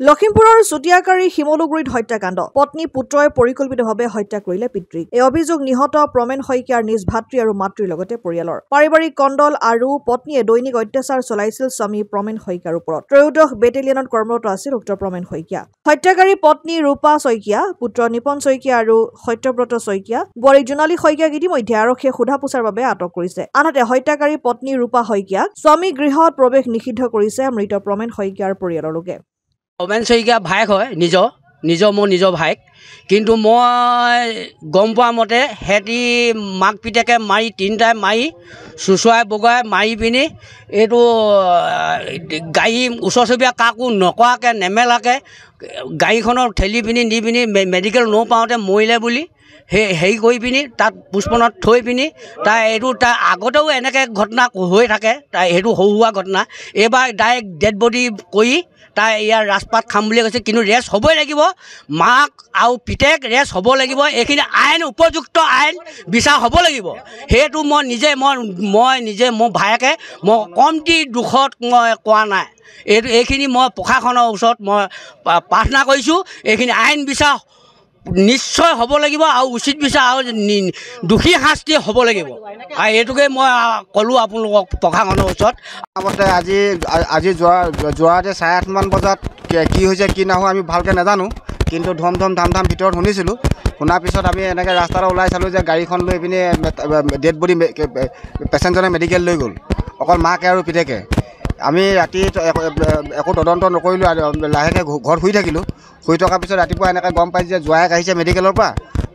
লখিমপুৰৰ চুটিয়াকাৰী শিমলুগুৰিত হত্যাকাণ্ড পত্নী পুত্ৰই পৰিকল্পিতভাৱে হত্যা কৰিলে পিতৃক এই অভিযোগ নিহত প্ৰমেন শইকীয়াৰ নিজ ভাতৃ আৰু মাতৃৰ লগতে পৰিয়ালৰ পাৰিবাৰিক কণ্ডল আৰু পত্নীয়ে দৈনিক অত্যাচাৰ চলাইছিল স্বামী প্ৰমেন শইকীয়াৰ ওপৰত ত্ৰয়োদশ বেটেলিয়নত কৰ্মৰত আছিল উক্ত প্ৰমেন শইকীয়া হত্যাকাৰী পত্নী ৰূপা শইকীয়া পুত্ৰ নিপন শইকীয়া আৰু সত্যব্ৰত শইকীয়া বোৱাৰী জোনালী শইকীয়াক ইতিমধ্যে আৰক্ষীয়ে সোধা পোছাৰ বাবে আটক কৰিছে আনহাতে হত্যাকাৰী পত্নী ৰূপা শইকীয়াক স্বামী গৃহত প্ৰৱেশ নিষিদ্ধ কৰিছে মৃত প্ৰমেন শইকীয়াৰ পৰিয়ালৰ লোকে প্ৰমেন শইকীয়া ভায়েক হয় মোৰ নিজৰ ভায়েক কিন্তু মই গম পোৱা মতে হেতি মাক পিতেকে মাৰি তিনিটাই মাৰি চুচুৱাই বগাই মাৰি পিনি এইটো গাড়ী ওচৰ চুবুৰীয়া কাকো নকৰাকৈ নেমেলাকৈ গাড়ীখনৰ ঠেলি পিনি নি পিনি মেডিকেল নপাওঁতে মৰিলে বুলি হেৰি কৰি পিনি তাত পুষ্পনত থৈ পিনি তাৰ আগতেও এনেকৈ ঘটনা হৈ থাকে তাৰ সেইটো সৰু সুৰা ঘটনা এইবাৰ ডাইৰেক্ট ডেড বডি কৰি তাই ইয়াৰ ৰাজপাত খাম বুলি কৈছে কিন্তু ৰেষ্ট হ'বই লাগিব মাক আৰু পিতেক ৰেষ্ট হ'ব লাগিব এইখিনি আইন উপযুক্ত আইন বিচাৰ হ'ব লাগিব সেইটো মই নিজে মোৰ ভায়েকে মই কমটি দুখত মই কোৱা নাই এইখিনি মই প্ৰশাসনৰ ওচৰত মই প্ৰাৰ্থনা কৰিছোঁ এইখিনি আইন বিচাৰ নিশ্চয় হ'ব লাগিব আৰু উচিত বিচাৰ আৰু দোষী শাস্তি হ'ব লাগিব আৰু এইটোকে মই ক'লোঁ আপোনালোকক প্ৰশাসনৰ ওচৰত আগতে আজি যোৱাতে 8:30 মান বজাত কি হৈছে কি নহয় আমি ভালকৈ নাজানো কিন্তু ধাম ভিতৰত শুনিছিলোঁ শুনাৰ পিছত আমি এনেকৈ ৰাস্তাত ওলাই চালোঁ যে গাড়ীখন লৈ পিনি ডেড বডি পেচেণ্টজনে মেডিকেল লৈ গ'ল অকল মাকে আৰু পিতেকে আমি ৰাতি একো তদন্ত নকৰিলোঁ লাহেকৈ ঘৰত শুই থাকিলোঁ শুই থকাৰ পিছত ৰাতিপুৱা এনেকৈ গম পাইছোঁ যে জোৱাইক আহিছে মেডিকেলৰ পৰা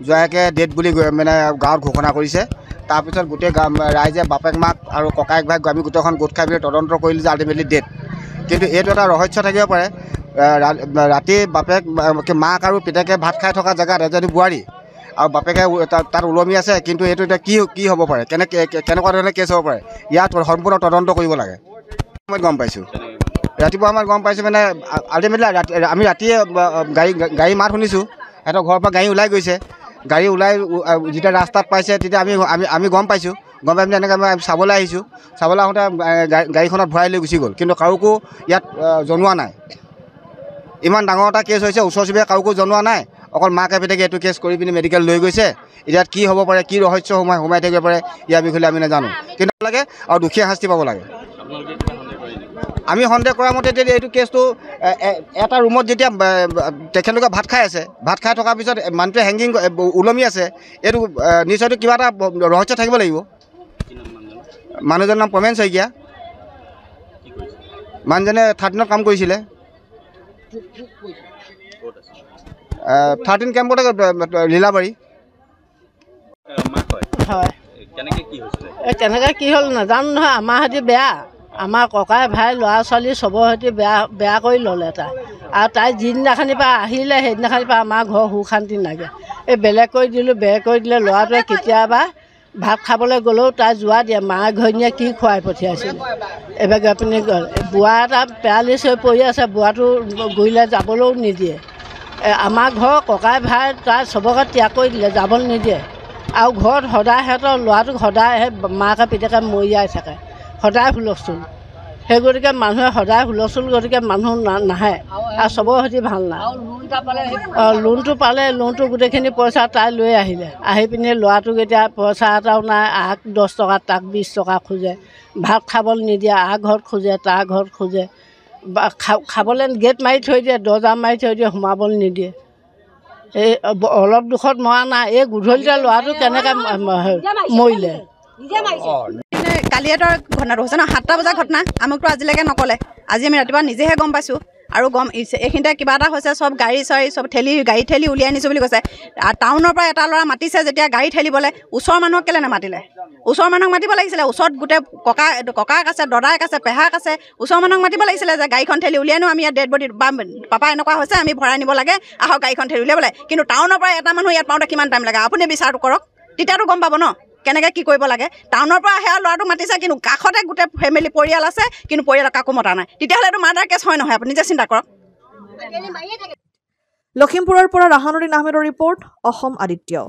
জোৱাইকে ডেড বুলি মানে গাঁৱত ঘোষণা কৰিছে তাৰপিছত গোটেই ৰাইজে বাপেক মাক আৰু ককায়েক ভাইক আমি গোটেইখন গোট খাই পিনি তদন্ত কৰিলোঁ যে আল্টিমেটলি ডেড কিন্তু এইটো এটা ৰহস্য থাকিব পাৰে ৰাতি বাপেক মাক আৰু পিতেকে ভাত খাই থকা জেগাত এজনী বোৱাৰী আৰু বাপেকে তাত ওলমি আছে কিন্তু এইটো এতিয়া কি হ'ব পাৰে কেনেকুৱা ধৰণে কেছ হ'ব পাৰে ইয়াত সম্পূৰ্ণ তদন্ত কৰিব লাগে মই গম পাইছোঁ ৰাতিপুৱা আমাৰ গম পাইছোঁ মানে আল্টিমেটলি আমি ৰাতিয়ে গাড়ী মাত শুনিছোঁ সিহঁতৰ ঘৰৰ পৰা গাড়ী ওলাই গৈছে গাড়ী ওলাই যেতিয়া ৰাস্তাত পাইছে তেতিয়া আমি গম পাইছোঁ গম পাই পিনি এনেকৈ আমি চাবলৈ আহিছোঁ চাবলৈ আহোঁতে গাড়ীখনত ভৰাই লৈ গুচি গ'ল কিন্তু কাৰোকো ইয়াত জনোৱা নাই ইমান ডাঙৰ এটা কেছ হৈছে ওচৰ চুবুৰীয়া কাৰোকো জনোৱা নাই অকল মাকে পিতেকে এইটো কেছ কৰি পিনি মেডিকেল লৈ গৈছে ইয়াত কি হ'ব পাৰে কি ৰহস্য সোমাই থাকিব পাৰে ইয়াৰ বিষয়ে আমি নাজানো কিন্তু লাগে আৰু দুখীয়া শাস্তি পাব লাগে আমি সন্দেহ কৰা মতে এইটো কেছটো এটা ৰুমত যেতিয়া তেখেতলোকে ভাত খাই আছে ভাত খাই থকাৰ পিছত মানুহটোৱে হেংগিং ওলমি আছে এইটো নিশ্চয়তো কিবা এটা ৰহস্য থাকিব লাগিব মানুহজনৰ নাম প্ৰমেন শইকীয়া মানুহজনে 13ত কাম কৰিছিলে 13 কেম্পতে লীলাবাৰী হয় কেনেকৈ কি হ'ল নাজানো নহয় আমাৰ সৈতে বেয়া আমাৰ ককাই ভাই ল'ৰা ছোৱালী চবৰ সৈতে বেয়া কৰি ল'লে তাই আৰু তাই যিদিনাখনিৰ পৰা আহিলে সেইদিনাখনিৰ পৰা আমাৰ ঘৰ সুখ শান্তি নাগে এই বেলেগ কৰি দিলে ল'ৰাটোৱে কেতিয়াবা ভাত খাবলৈ গ'লেও তাই যোৱা দিয়ে মা ঘৈণীয়ে কি খুৱাই পঠিয়াইছিল এবাৰ আপুনি বুঢ়া এটা পেৰালিচ হৈ পৰি আছে বুঢ়াটো গুৰিলে যাবলৈও নিদিয়ে আমাৰ ঘৰ ককাই ভাই তাই চবকে ত্যাগ কৰি দিলে যাবলৈ নিদিয়ে আৰু ঘৰত সদায় সিহঁতৰ ল'ৰাটোক সদায় মাকে পিতেকে মৰিয়াই থাকে সদায় হুলস্থুল সেই গতিকে মানুহে সদায় হুলস্থুল গতিকে মানুহ নাহে আৰু চবৰ সৈতে ভাল নাই লোনটো পালে লোনটো গোটেইখিনি পইচা তাই লৈ আহি পিনি ল'ৰাটোক এতিয়া পইচা এটাও নাই 10 টকা তাক 20 টকা খোজে ভাত খাবলৈ নিদিয়ে ঘৰত খোজে তাৰ ঘৰত খোজে খাবলৈ গেট মাৰি থৈ দিয়ে দৰ্জা মাৰি থৈ দিয়ে সোমাবলৈ নিদিয়ে এই অলপ দুখত মৰা নাই এই গধূলিতে ল'ৰাটো কেনেকৈ মৰিলে কালি এটা ঘটনাটো হৈছে ন 7টা বজাৰ ঘটনা আমাকতো আজিলৈকে নক'লে আজি আমি ৰাতিপুৱা নিজেহে গম পাইছোঁ আৰু এইখিনিতে কিবা এটা হৈছে চব গাড়ী চব গাড়ী ঠেলি উলিয়াই আনিছোঁ বুলি কৈছে আৰু টাউনৰ পৰা এটা ল'ৰা মাতিছে যেতিয়া গাড়ী ঠেলিবলৈ ওচৰৰ মানুহক কেলৈ নামাতিলে ওচৰৰ মানুহক মাতিব লাগিছিলে ওচৰত গোটেই ককাক আছে দদায়েক আছে পেহাক আছে ওচৰৰ মানুহক মাতিব লাগিছিলে যে গাড়ীখন ঠেলি উলিয়াই আনো আমি ইয়াত ডেড বডি বা পাপা এনেকুৱা হৈছে আমি ভৰাই নিব লাগে আহক গাড়ীখন ঠেলি উলিয়াবলৈ কিন্তু টাউনৰ পৰা এটা মানুহ ইয়াত পাওঁতে কিমান টাইম লাগে আপুনি বিচাৰটো কৰক তেতিয়াতো গম পাব ন কেনেকৈ কি কৰিব লাগে টাউনৰ পৰা সেয়া ল'ৰাটোক মাতিছে কিন্তু কাষতে গোটেই ফেমিলি পৰিয়াল আছে কিন্তু পৰিয়ালক কাকো মতা নাই তেতিয়াহ'লে মাৰ্ডাৰ কেছ হয় নহয় আপুনি নিজে চিন্তা কৰক লখিমপুৰৰ পৰা ৰাহানুদ্দিন আহমেদৰ ৰিপৰ্ট অসম আদিত্য।